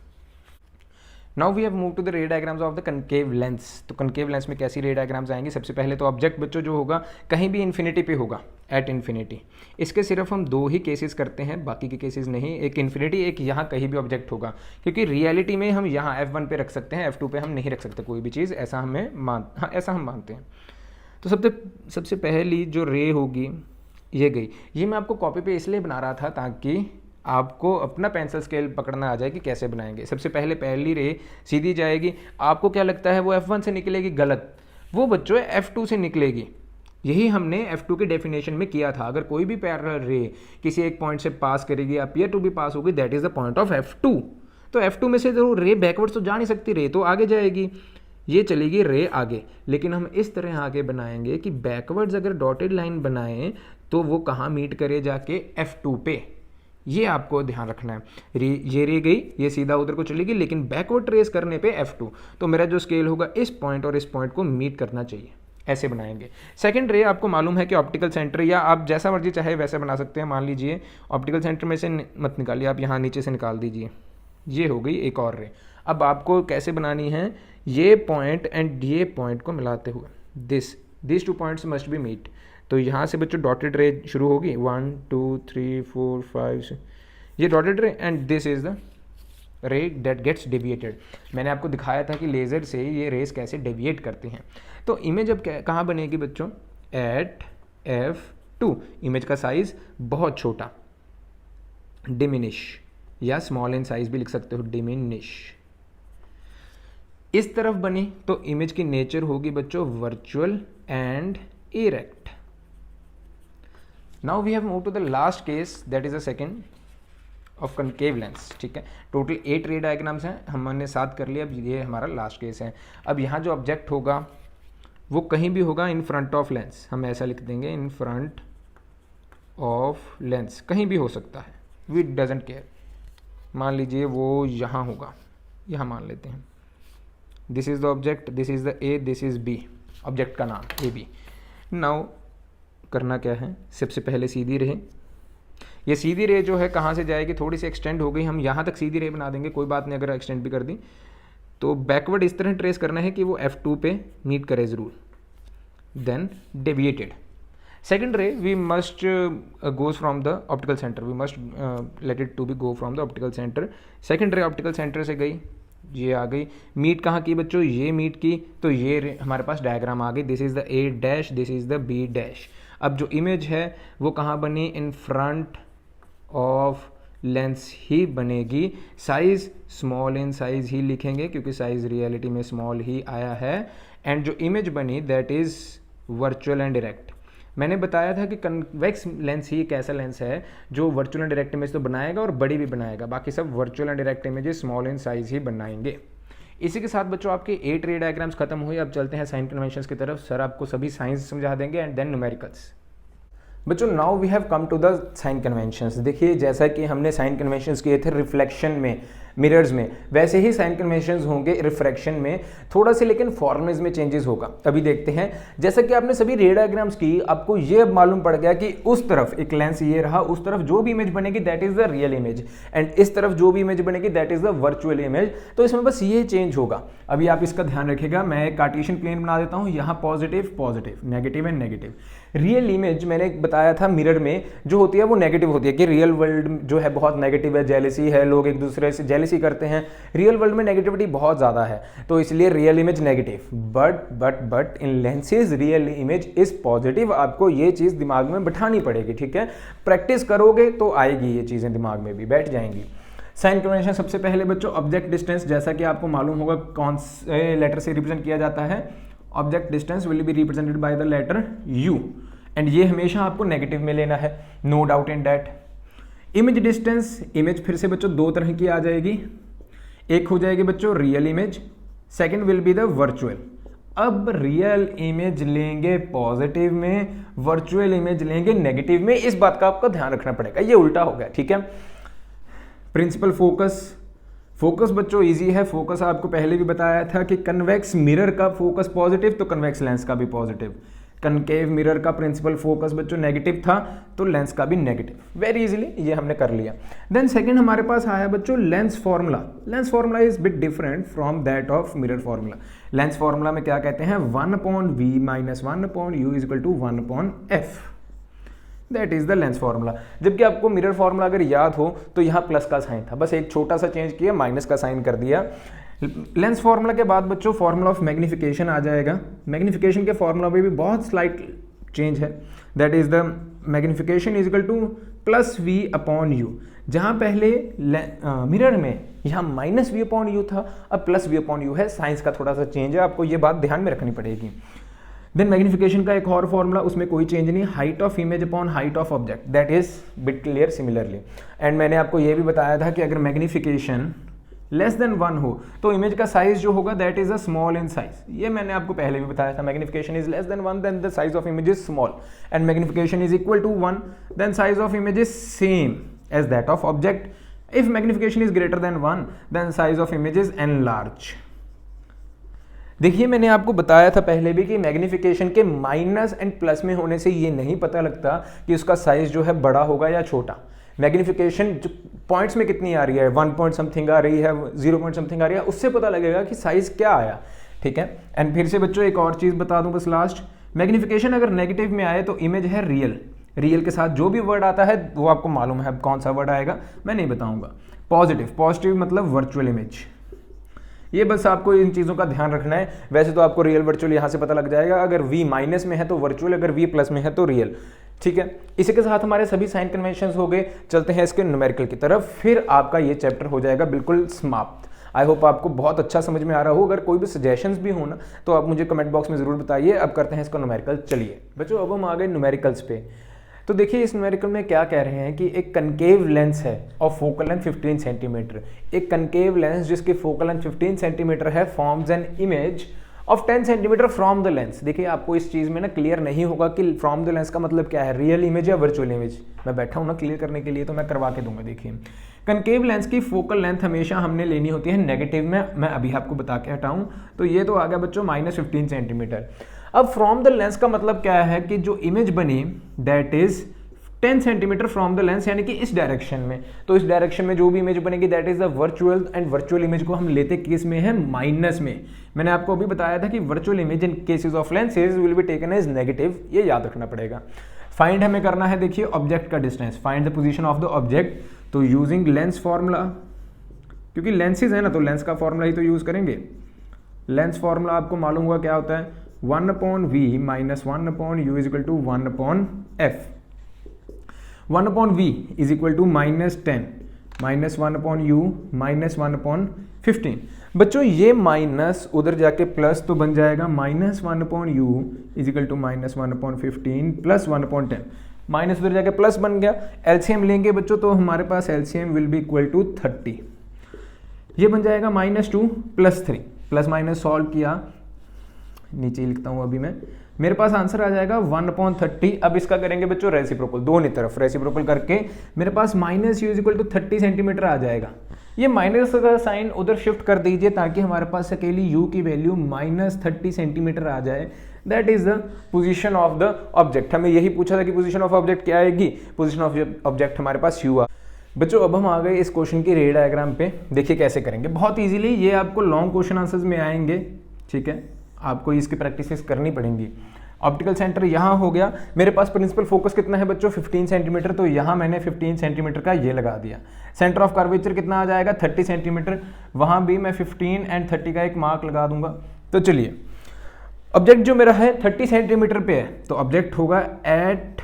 Now we have move to the ray diagrams of the concave lens. तो कनकेव लेंस में कैसी रे डायग्राम्स आएंगी? सबसे पहले तो ऑब्जेक्ट बच्चों जो होगा कहीं भी इन्फिनिटी पे होगा, एट इन्फिनिटी। इसके सिर्फ हम दो ही केसेस करते हैं, बाकी के केसेस नहीं। एक इन्फिनिटी, एक यहाँ कहीं भी ऑब्जेक्ट होगा, क्योंकि रियलिटी में हम यहाँ F1 पे रख सकते हैं, F2 पे हम नहीं रख सकते कोई भी चीज़, ऐसा ऐसा हम मानते हैं। तो सबसे पहली जो रे होगी ये गई। ये मैं आपको कॉपी पे इसलिए बना रहा था ताकि आपको अपना पेंसिल स्केल पकड़ना आ जाए कि कैसे बनाएंगे। सबसे पहले पहली रे सीधी जाएगी। आपको क्या लगता है वो F1 से निकलेगी? गलत, वो बच्चों F2 से निकलेगी। यही हमने F2 के डेफिनेशन में किया था। अगर कोई भी पैरेलल रे किसी एक पॉइंट से पास करेगी, अपीयर टू भी पास होगी, that is the point of F2। तो F2 में से जो रे बैकवर्ड तो जा नहीं सकती, रे तो आगे जाएगी, ये चलेगी रे आगे। लेकिन हम इस तरह आगे बनाएंगे कि बैकवर्ड्स अगर डॉटेड लाइन बनाएं तो वो कहाँ मीट करे? जाके F2 पे। ये आपको ध्यान रखना है। ये रे गई, ये सीधा उधर को चलेगी, लेकिन बैकवर्ड ट्रेस करने पे F2। तो मेरा जो स्केल होगा इस पॉइंट और इस पॉइंट को मीट करना चाहिए, ऐसे बनाएंगे। सेकंड रे आपको मालूम है कि ऑप्टिकल सेंटर, या आप जैसा मर्जी चाहे वैसे बना सकते हैं। मान लीजिए ऑप्टिकल सेंटर में से मत निकालिए, आप यहाँ नीचे से निकाल दीजिए। ये हो गई एक और रे। अब आपको कैसे बनानी है? ये पॉइंट एंड ये पॉइंट को मिलाते हुए, this two points must be meet. तो यहाँ से बच्चों डॉटेड रे शुरू होगी, 1 2 3 4 5, ये dotted ray, and this is the ray that gets deviated. मैंने आपको दिखाया था कि लेज़र से ये रेस कैसे डेविएट करती हैं। तो इमेज अब कहाँ बनेगी बच्चों? Eight F2। इमेज का साइज बहुत छोटा, डिमिनिश, या स्मॉल इन साइज भी लिख सकते हो, डिमिनिश। इस तरफ बनी तो इमेज की नेचर होगी बच्चों virtual and erect. Now we have move to the last case, that is the second of concave lens, ठीक है। टोटल 8 रे डायग्राम्स हैं, हमने 7 कर लिया, अब ये हमारा लास्ट केस है। अब यहाँ जो ऑब्जेक्ट होगा वो कहीं भी होगा इन फ्रंट ऑफ लेंस, हम ऐसा लिख देंगे, इन फ्रंट ऑफ लेंस, कहीं भी हो सकता है, वी डजेंट केयर। मान लीजिए वो यहाँ होगा, यहाँ मान लेते हैं। This is the object, this is the A, this is B, object का नाम AB। नाउ करना क्या है? सबसे पहले सीधी रे, ये सीधी रे जो है कहाँ से जाएगी? थोड़ी सी एक्सटेंड हो गई, हम यहाँ तक सीधी रे बना देंगे, कोई बात नहीं अगर एक्सटेंड भी कर दी। तो बैकवर्ड इस तरह ट्रेस करना है कि वो F2 पे मीट करे ज़रूर, then deviated. Second ray we must goes from the optical centre, we must let it to be go from the optical centre. Second ray optical centre से गई, ये आ गई, मीट कहाँ की बच्चों? ये मीट की, तो ये हमारे पास डायग्राम आ गई, this is the A dash, this is the B dash. अब जो इमेज है वो कहाँ बनी? इन फ्रंट ऑफ लेंस ही बनेगी। साइज स्मॉल इन साइज ही लिखेंगे क्योंकि साइज रियलिटी में स्मॉल ही आया है। एंड जो इमेज बनी that is virtual and direct. मैंने बताया था कि कन्वेक्स लेंस ही एक ऐसा लेंस है जो वर्चुअल एंड डायरेक्ट इमेज तो बनाएगा और बड़ी भी बनाएगा, बाकी सब virtual and direct images small in size ही बनाएंगे। इसी के साथ बच्चों आपके 8 रे डायग्राम्स खत्म हुए। अब चलते हैं साइन कन्वेंशंस की तरफ। सर आपको सभी साइंस समझा देंगे एंड देन न्यूमेरिकल्स। बच्चों now we have come to the sign conventions. देखिए जैसा कि हमने साइन कन्वेंशंस किए थे रिफ्लेक्शन में, मिरर्स में, वैसे ही साइन कन्वेंशंस होंगे रिफ्रैक्शन में, थोड़ा सा लेकिन फॉर्मेज में चेंजेस होगा। अभी देखते हैं, जैसा कि आपने सभी रे डायग्राम्स की, आपको ये अब मालूम पड़ गया कि उस तरफ एक लेंस ये रहा, उस तरफ जो भी इमेज बनेगी that is the real image, and इस तरफ जो भी इमेज बनेगी that is the virtual image. तो इसमें बस ये चेंज होगा। अभी आप इसका ध्यान रखिएगा, मैं एक कार्टेशियन प्लेन बना देता हूं, यहां positive positive, negative and negative. Real image मैंने बताया था मिरर में जो होती है वो नेगेटिव होती है, कि रियल वर्ल्ड जो है बहुत नेगेटिव है, जेलसी है, लोग एक दूसरे से जेलसी करते हैं, रियल वर्ल्ड में नेगेटिविटी बहुत ज़्यादा है, तो इसलिए real image negative. But in lenses real image is positive. आपको ये चीज़ दिमाग में बिठानी पड़ेगी, ठीक है, प्रैक्टिस करोगे तो आएगी ये चीज़ें, दिमाग में भी बैठ जाएंगी। साइन कन्वेंशन सबसे पहले बच्चों, ऑब्जेक्ट डिस्टेंस, जैसा कि आपको मालूम होगा कौन से लेटर से रिप्रेजेंट किया जाता है, object distance will be represented by the letter U, and ये हमेशा आपको नेगेटिव में लेना है, no doubt in that. Image distance, image फिर से बच्चों दो तरह की आ जाएगी, एक हो जाएगी बच्चों real image, second will be the virtual. अब रियल इमेज लेंगे पॉजिटिव में, वर्चुअल इमेज लेंगे नेगेटिव में, इस बात का आपको ध्यान रखना पड़ेगा, ये उल्टा हो गया, ठीक है। प्रिंसिपल फोकस, फोकस बच्चों इजी है, फोकस आपको पहले भी बताया था कि कन्वेक्स मिरर का फोकस पॉजिटिव तो कन्वेक्स लेंस का भी पॉजिटिव, कनकेव मिरर का प्रिंसिपल फोकस बच्चों नेगेटिव था तो लेंस का भी नेगेटिव। वेरी इजीली ये हमने कर लिया। देन सेकंड हमारे पास आया बच्चों lens formula. Lens formula is bit different from that of mirror formula. Lens formula में क्या कहते हैं, 1/v minus 1/u is equal to 1/f, that is the lens formula. जबकि आपको मिरर फॉर्मूला अगर याद हो तो यहाँ प्लस का साइन था, बस एक छोटा सा चेंज किया, माइनस का साइन कर दिया। लेंस फॉर्मूला के बाद बच्चों फॉर्मूला ऑफ मैग्निफिकेशन आ जाएगा। मैग्निफिकेशन के फॉर्मूला में भी बहुत स्लाइट चेंज है, that is the magnification is equal to +v/u। जहाँ पहले मिरर में यहाँ -v/u था, अब +v/u है, साइंस का थोड़ा सा चेंज है, आपको ये बात ध्यान में रखनी पड़ेगी। देन मैग्निफिकेशन का एक और फॉर्मूला, उसमें कोई चेंज नहीं, height of image upon height of object, that is bit clear similarly. And मैंने आपको ये भी बताया था कि अगर मैग्निफिकेशन लेस देन 1 हो तो इमेज का साइज जो होगा that is a small in size, ये मैंने आपको पहले भी बताया था। Magnification is less than 1 then the size of image is small, and magnification is equal to 1 then size of image is same as that of object. If magnification is greater than 1 then size of image is enlarge. देखिए मैंने आपको बताया था पहले भी कि magnification के minus and plus में होने से ये नहीं पता लगता कि उसका साइज जो है बड़ा होगा या छोटा। मैग्निफिकेशन जो पॉइंट्स में कितनी आ रही है, 1 पॉइंट समथिंग आ रही है, 0 पॉइंट समथिंग आ रही है, उससे पता लगेगा कि साइज क्या आया, ठीक है। एंड फिर से बच्चों एक और चीज़ बता दूं बस लास्ट, मैग्निफिकेशन अगर नेगेटिव में आए तो इमेज है रियल, रियल के साथ जो भी वर्ड आता है वो आपको मालूम है कौन सा वर्ड आएगा, मैं नहीं बताऊंगा। पॉजिटिव, पॉजिटिव मतलब वर्चुअल इमेज, ये बस आपको इन चीज़ों का ध्यान रखना है। वैसे तो आपको रियल वर्चुअल यहाँ से पता लग जाएगा, अगर v माइनस में है तो वर्चुअल, अगर v प्लस में है तो रियल, ठीक है। इसी के साथ हमारे सभी साइन कन्वेंशंस हो गए, चलते हैं इसके न्यूमेरिकल की तरफ, फिर आपका ये चैप्टर हो जाएगा बिल्कुल समाप्त। आई होप आपको बहुत अच्छा समझ में आ रहा हो। अगर कोई भी सजेशंस भी हो ना तो आप मुझे कमेंट बॉक्स में ज़रूर बताइए। अब करते हैं इसका न्यूमेरिकल। चलिए बच्चों अब हम आ गए न्यूमेरिकल्स पे। तो देखिए इस न्यूमेरिकल में क्या कह रहे हैं कि एक कनकेव लेंस है और फोकल लेंथ 15 सेंटीमीटर। एक कनकेव लेंस जिसकी फोकल लेंथ 15 सेंटीमीटर है forms an image of 10 centimetre from the lens. देखिए आपको इस चीज़ में ना क्लियर नहीं होगा कि फ्रॉम द लेंस का मतलब क्या है, रियल इमेज या वर्चुअल इमेज। मैं बैठा हूँ ना क्लियर करने के लिए, तो मैं करवा के दूंगा। देखिए कनकेव लेंस की फोकल लेंथ हमेशा हमने लेनी होती है नेगेटिव में, मैं अभी आपको बता के हटाऊँ। तो ये तो आ गया बच्चों -15 सेंटीमीटर। अब फ्रॉम द लेंस का मतलब क्या है कि जो इमेज बनी that is 10 centimetre from the lens, यानी कि इस डायरेक्शन में। तो इस डायरेक्शन में जो भी इमेज बनेगी that is the virtual, and virtual image को हम लेते किस में है, माइनस में। मैंने आपको अभी बताया था कि virtual image in cases of lenses will be taken as negative, ये याद रखना पड़ेगा। फाइंड हमें करना है, देखिए ऑब्जेक्ट का distance, find the position of the object. तो यूजिंग लेंस फॉर्मूला, क्योंकि लेंसेज है ना तो लेंस का फॉर्मूला ही तो यूज करेंगे। लेंस फॉर्मूला आपको मालूम हुआ क्या होता है, 1/v minus 1/u is equal to 1/f। 1/v इज इक्वल टू -10 माइनस 1/u माइनस 1/15। बच्चों ये माइनस उधर जाके प्लस तो बन जाएगा, -1/u is equal to -1/15 plus 1/10। Minus उधर जाके प्लस बन गया। एलसीएम लेंगे बच्चों तो हमारे पास LCM will be equal to 30। ये बन जाएगा -2 + 3, प्लस माइनस सॉल्व किया, नीचे लिखता हूँ अभी मैं, मेरे पास आंसर आ जाएगा 1/30। अब इसका करेंगे बच्चों रेसिप्रोकल, दोनों तरफ रेसिप्रोकल करके मेरे पास minus u is equal to 30 centimetre आ जाएगा। ये माइनस का साइन उधर शिफ्ट कर दीजिए ताकि हमारे पास अकेली u की वैल्यू -30 सेंटीमीटर आ जाए। That is the position of the object. हमें यही पूछा था कि पोजीशन ऑफ ऑब्जेक्ट क्या आएगी, पोजीशन ऑफ ऑब्जेक्ट हमारे पास u आ। बच्चों अब हम आ गए इस क्वेश्चन की रे डायग्राम पे। देखिए कैसे करेंगे, बहुत इजीली ये आपको लॉन्ग क्वेश्चन आंसर्स में आएंगे, ठीक है, आपको इसकी प्रैक्टिस करनी पड़ेंगी। ऑप्टिकल सेंटर यहाँ हो गया, मेरे पास प्रिंसिपल फोकस कितना है बच्चों 15 सेंटीमीटर, तो यहाँ मैंने 15 सेंटीमीटर का ये लगा दिया। सेंटर ऑफ कर्वेचर कितना आ जाएगा 30 सेंटीमीटर, वहाँ भी मैं 15 एंड 30 का एक मार्क लगा दूंगा। तो चलिए ऑब्जेक्ट जो मेरा है 30 सेंटीमीटर पे है, तो ऑब्जेक्ट होगा एट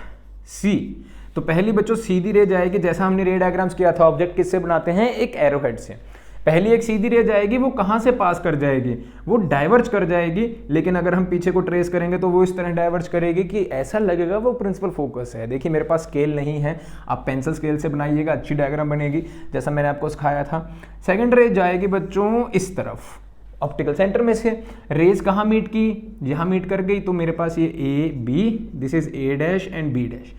सी। तो पहली बच्चों सीधी रे जाएगी, जैसा हमने रे डायग्राम्स किया था, ऑब्जेक्ट किससे बनाते हैं, एक एरो हेड से। पहली एक सीधी रे जाएगी, वो कहाँ से पास कर जाएगी, वो डाइवर्ज कर जाएगी, लेकिन अगर हम पीछे को ट्रेस करेंगे तो वो इस तरह डाइवर्ज करेगी कि ऐसा लगेगा वो प्रिंसिपल फोकस है। देखिए मेरे पास स्केल नहीं है, आप पेंसिल स्केल से बनाइएगा, अच्छी डायग्राम बनेगी जैसा मैंने आपको सिखाया था। सेकेंड रे जाएगी बच्चों इस तरफ, ऑप्टिकल सेंटर में से रेज कहाँ मीट की, यहाँ मीट कर गई, तो मेरे पास ये A B, this is A dash and B dash.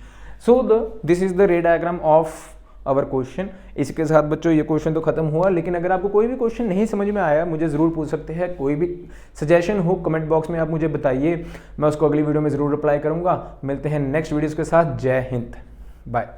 So this is the ray diagram of our question. इसके साथ बच्चों ये क्वेश्चन तो खत्म हुआ, लेकिन अगर आपको कोई भी क्वेश्चन नहीं समझ में आया मुझे ज़रूर पूछ सकते हैं। कोई भी सजेशन हो कमेंट बॉक्स में आप मुझे बताइए, मैं उसको अगली वीडियो में ज़रूर रिप्लाई करूँगा। मिलते हैं नेक्स्ट वीडियोज़ के साथ। जय हिंद, बाय।